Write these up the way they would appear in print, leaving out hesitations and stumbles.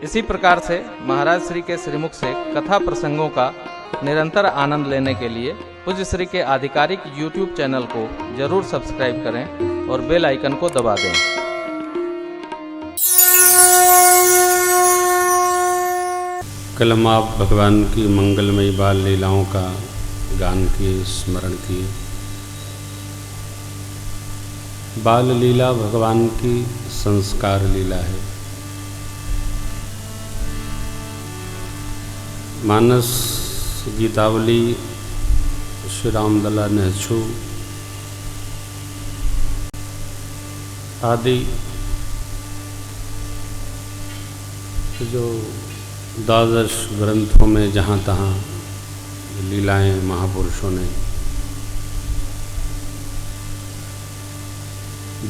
इसी प्रकार से महाराज श्री के श्रीमुख से कथा प्रसंगों का निरंतर आनंद लेने के लिए पूज्य श्री के आधिकारिक YouTube चैनल को जरूर सब्सक्राइब करें और बेल आइकन को दबा दें। कल हम आप भगवान की मंगलमयी बाल लीलाओं का गान किए, स्मरण किए। बाल लीला भगवान की संस्कार लीला है। मानस गीतावली श्री रामदला नेहछु आदि जो द्वादश ग्रंथों में जहाँ तहाँ लीलाएं महापुरुषों ने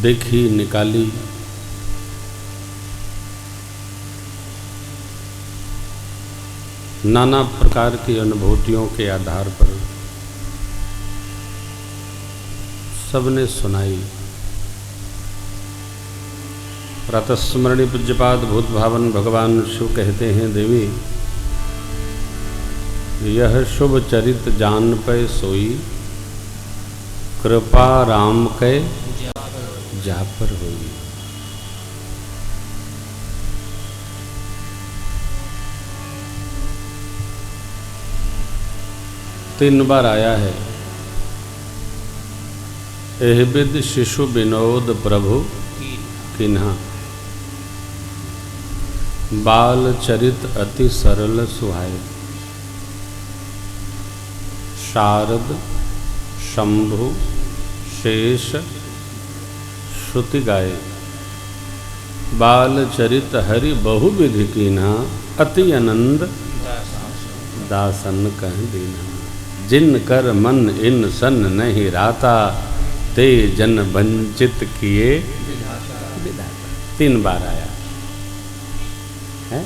देखी, निकाली, नाना प्रकार की अनुभूतियों के आधार पर सबने सुनाई। प्रातस्मरणीय पूज्यपाद भूत भावन भगवान शिव कहते हैं, देवी यह शुभ चरित जान पे सोई, कृपा राम के जा पर होई। तीन बार आया है। एहबिद शिशु विनोद प्रभु किन्हा, बाल चरित अति सरल सुहाए। शारद शंभु शेष श्रुति गाए, बाल चरित हरि बहु विधि कीन्हा, अति आनंद दासन कह दीना। जिन कर मन इन सन नहीं राता, ते जन वंचित किए विधाता। तीन बार आया है।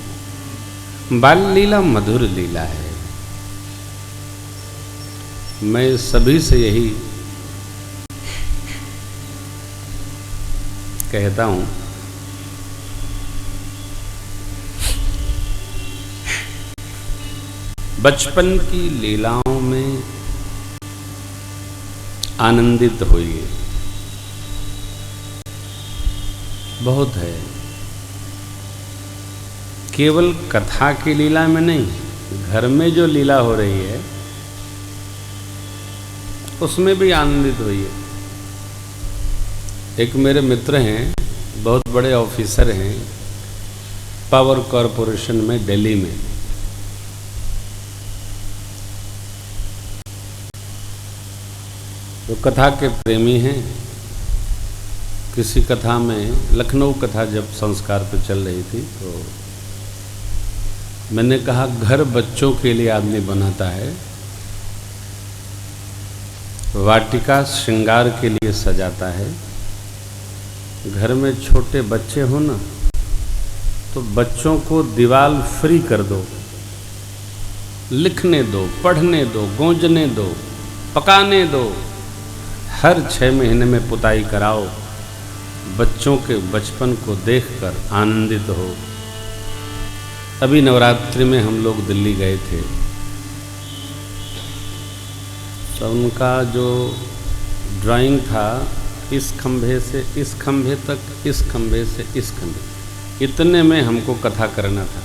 बाल लीला मधुर लीला है। मैं सभी से यही कहता हूं, बचपन की लीलाओं में आनंदित होइए। बहुत है। केवल कथा की लीला में नहीं, घर में जो लीला हो रही है उसमें भी आनंदित होइए। एक मेरे मित्र हैं, बहुत बड़े ऑफिसर हैं पावर कॉरपोरेशन में दिल्ली में। तो कथा के प्रेमी हैं। किसी कथा में, लखनऊ कथा जब संस्कार पे चल रही थी, तो मैंने कहा घर बच्चों के लिए आदमी बनाता है, वाटिका श्रृंगार के लिए सजाता है। घर में छोटे बच्चे हो ना, तो बच्चों को दीवार फ्री कर दो, लिखने दो, पढ़ने दो, गूंजने दो, पकाने दो। हर 6 महीने में पुताई कराओ। बच्चों के बचपन को देखकर आनंदित हो। अभी नवरात्रि में हम लोग दिल्ली गए थे, तो उनका जो ड्राइंग था, इस खंभे से इस खंभे तक, इस खंभे से इस खंभे, इतने में हमको कथा करना था।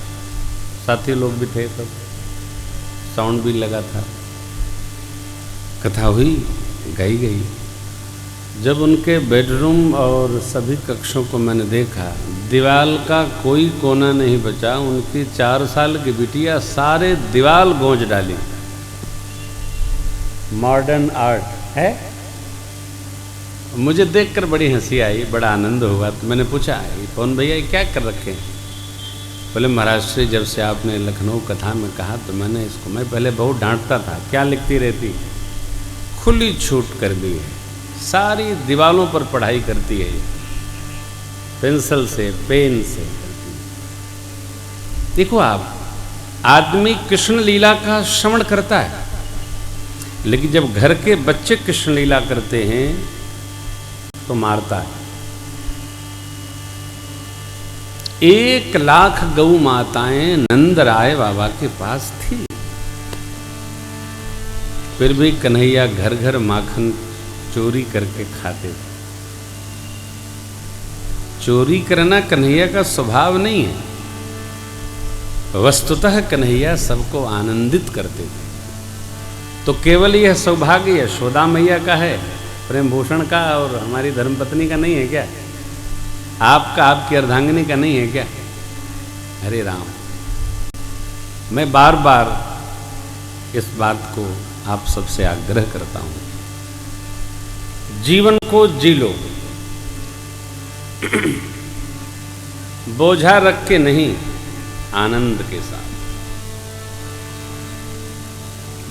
साथी लोग भी थे, सब साउंड भी लगा था। कथा हुई, गई। जब उनके बेडरूम और सभी कक्षों को मैंने देखा, दीवार का कोई कोना नहीं बचा। उनकी 4 साल की बिटिया सारे दीवार गूंज डाली। मॉडर्न आर्ट है। मुझे देखकर बड़ी हंसी आई, बड़ा आनंद हुआ। तो मैंने पूछा, कौन भैया क्या कर रखे हैं? बोले महाराज श्री, जब से आपने लखनऊ कथा में कहा तो मैंने इसको, मैं पहले बहुत डांटता था, क्या लिखती रहती, खुली छूट कर दी है। सारी दीवारों पर पढ़ाई करती है, पेंसिल से, पेन से करती है। देखो आप, आदमी कृष्ण लीला का श्रवण करता है, लेकिन जब घर के बच्चे कृष्ण लीला करते हैं तो मारता है। 1,00,000 गौ माताएं नंदराय बाबा के पास थी, फिर भी कन्हैया घर घर माखन चोरी करके खाते थे। चोरी करना कन्हैया का स्वभाव नहीं है, वस्तुतः कन्हैया सबको आनंदित करते थे। तो केवल यह सौभाग्य यशोदा मैया का है, प्रेम भूषण का और हमारी धर्मपत्नी का नहीं है क्या? आपका, आपकी अर्धांगिनी का नहीं है क्या? हरे राम, मैं बार बार इस बात को आप सबसे आग्रह करता हूं, जीवन को जी लो, बोझा रख के नहीं, आनंद के साथ,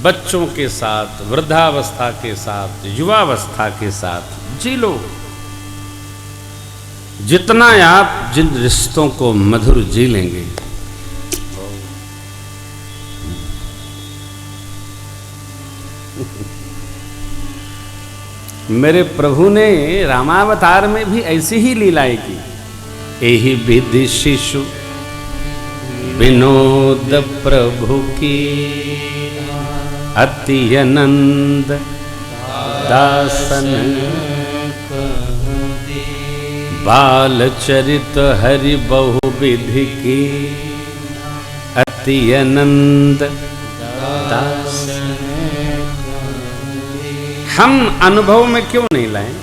बच्चों के साथ, वृद्धावस्था के साथ, युवावस्था के साथ जी लो। जितना आप जिन रिश्तों को मधुर जी लेंगे, मेरे प्रभु ने रामावतार में भी ऐसी ही लीलाएं की। एहि विधि शिशु विनोद प्रभु की, अति आनंद दासन बाल चरित हरि बहु विधि की, अति आनंद दासन। हम अनुभव में क्यों नहीं लाएं?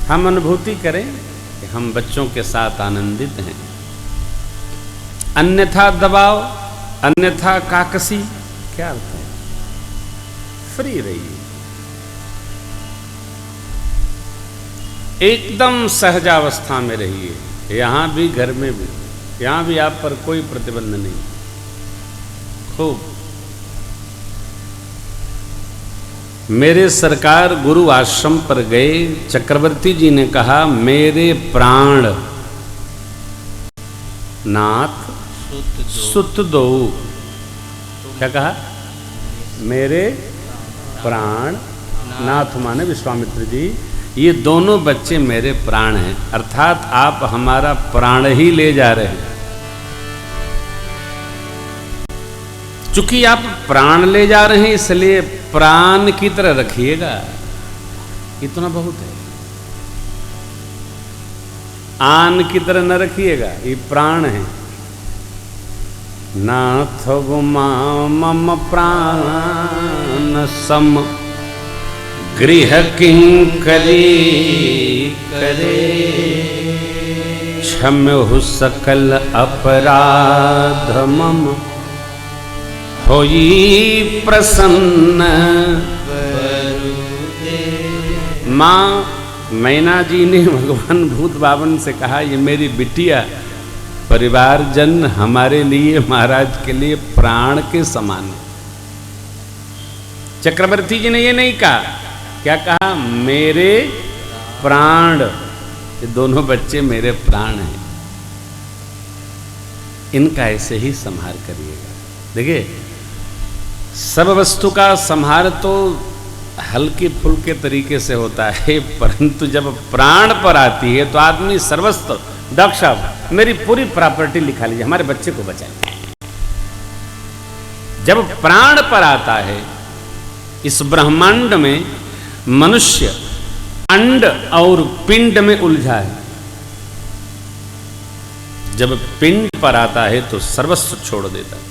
हम अनुभूति करें कि हम बच्चों के साथ आनंदित हैं, अन्यथा दबाव, अन्यथा काकसी, क्या अर्थ है? फ्री रहिए, एकदम सहजावस्था में रहिए, यहां भी घर में भी, यहां भी आप पर कोई प्रतिबंध नहीं। खूब मेरे सरकार गुरु आश्रम पर गए, चक्रवर्ती जी ने कहा, मेरे प्राण नाथ सुत दो। क्या कहा? मेरे प्राण नाथ माने विश्वामित्र जी, ये दोनों बच्चे मेरे प्राण हैं, अर्थात आप हमारा प्राण ही ले जा रहे हैं। चूंकि आप प्राण ले जा रहे हैं, इसलिए प्राण की तरह रखिएगा, इतना बहुत है। आन की तरह न रखिएगा, ये प्राण है। नाथ गुमा मम प्राण सम, गृह किंकरी करे, क्षम्यहु सकल अपराध मम, होई प्रसन्न। माँ मैना जी ने भगवान भूत बावन से कहा, ये मेरी बिटिया परिवारजन हमारे लिए, महाराज के लिए प्राण के समान है। चक्रवर्ती जी ने ये नहीं कहा, क्या कहा? मेरे प्राण, ये दोनों बच्चे मेरे प्राण हैं, इनका ऐसे ही संहार करिएगा। देखिए, सब वस्तु का संहार तो हल्के फुल्के तरीके से होता है, परंतु जब प्राण पर आती है तो आदमी सर्वस्व, डॉक्टर साहब मेरी पूरी प्रॉपर्टी लिखा लीजिए, हमारे बच्चे को बचाइए। जब प्राण पर आता है, इस ब्रह्मांड में मनुष्य अंड और पिंड में उलझा है। जब पिंड पर आता है तो सर्वस्व छोड़ देता है,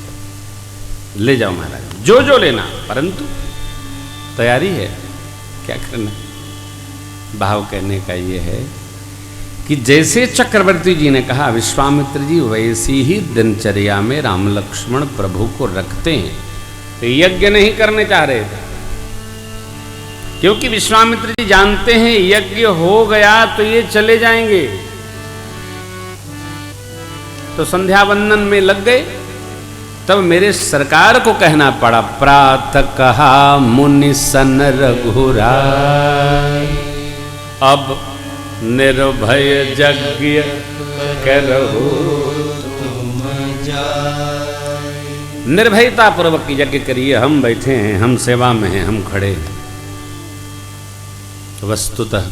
ले जाओ महाराज, जो जो लेना, परंतु तैयारी है, क्या करना। भाव कहने का ये है कि जैसे चक्रवर्ती जी ने कहा विश्वामित्र जी, वैसी ही दिनचर्या में राम लक्ष्मण प्रभु को रखते हैं। तो यज्ञ नहीं करने चाह रहे थे, क्योंकि विश्वामित्र जी जानते हैं यज्ञ हो गया तो ये चले जाएंगे, तो संध्या वंदन में लग गए। तब मेरे सरकार को कहना पड़ा, प्रातः कहा मुनि सन रघुराय, अब निर्भय यज्ञ करहु तुम जाय। निर्भयता पूर्वक यज्ञ करिए, हम बैठे हैं, हम सेवा में हैं, हम खड़े हैं। वस्तुतः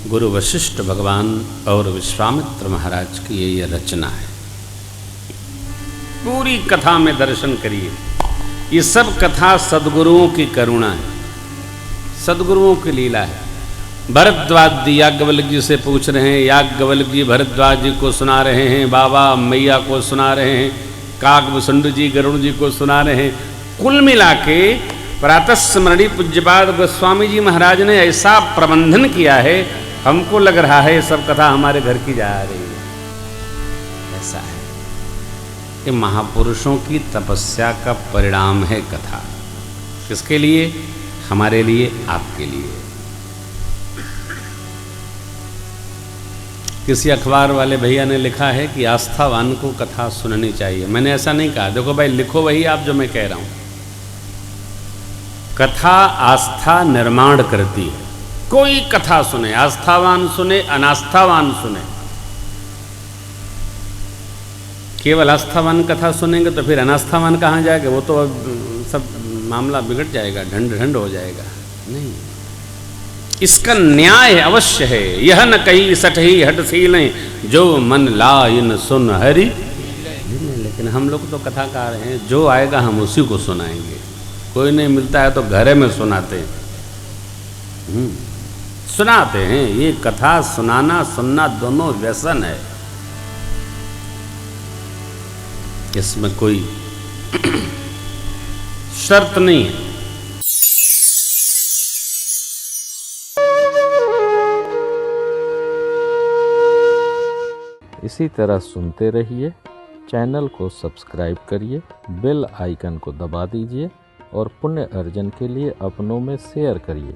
गुरु वशिष्ठ भगवान और विश्वामित्र महाराज की ये रचना है। पूरी कथा में दर्शन करिए। ये सब कथा सदगुरुओं की करुणा है, सदगुरुओं की लीला है। भरद्वाज जी याज्ञवल्क्य जी से पूछ रहे हैं, याज्ञवल्क्य जी भरद्वाज जी को सुना रहे हैं, बाबा मैया को सुना रहे हैं, काकभूषुंड जी गरुड़ जी को सुना रहे हैं। कुल मिला के प्रातः स्मरणीय पूज्यपाद गोस्वामी जी महाराज ने ऐसा प्रबंधन किया है, हमको लग रहा है ये सब कथा हमारे घर की जा रही है। ऐसा है कि महापुरुषों की तपस्या का परिणाम है कथा। किसके लिए? हमारे लिए, आपके लिए। किसी अखबार वाले भैया ने लिखा है कि आस्थावान को कथा सुननी चाहिए। मैंने ऐसा नहीं कहा। देखो भाई, लिखो वही आप जो मैं कह रहा हूं। कथा आस्था निर्माण करती है। कोई कथा सुने, आस्थावान सुने, अनास्थावान सुने। केवल आस्थावान कथा सुनेंगे तो फिर अनास्थावान कहाँ जाएगा? वो तो सब मामला बिगड़ जाएगा, ढंड ढंड हो जाएगा। नहीं, इसका न्याय अवश्य है। यह न कही सटही हटशीलें, जो मन लाइन सुन हरि। लेकिन हम लोग तो कथाकार हैं, जो आएगा हम उसी को सुनाएंगे। कोई नहीं मिलता है तो घरे में सुनाते हैं। सुनाते हैं। ये कथा सुनाना सुनना दोनों व्यसन है, इसमें कोई शर्त नहीं है। इसी तरह सुनते रहिए। चैनल को सब्सक्राइब करिए, बेल आइकन को दबा दीजिए और पुण्य अर्जन के लिए अपनों में शेयर करिए।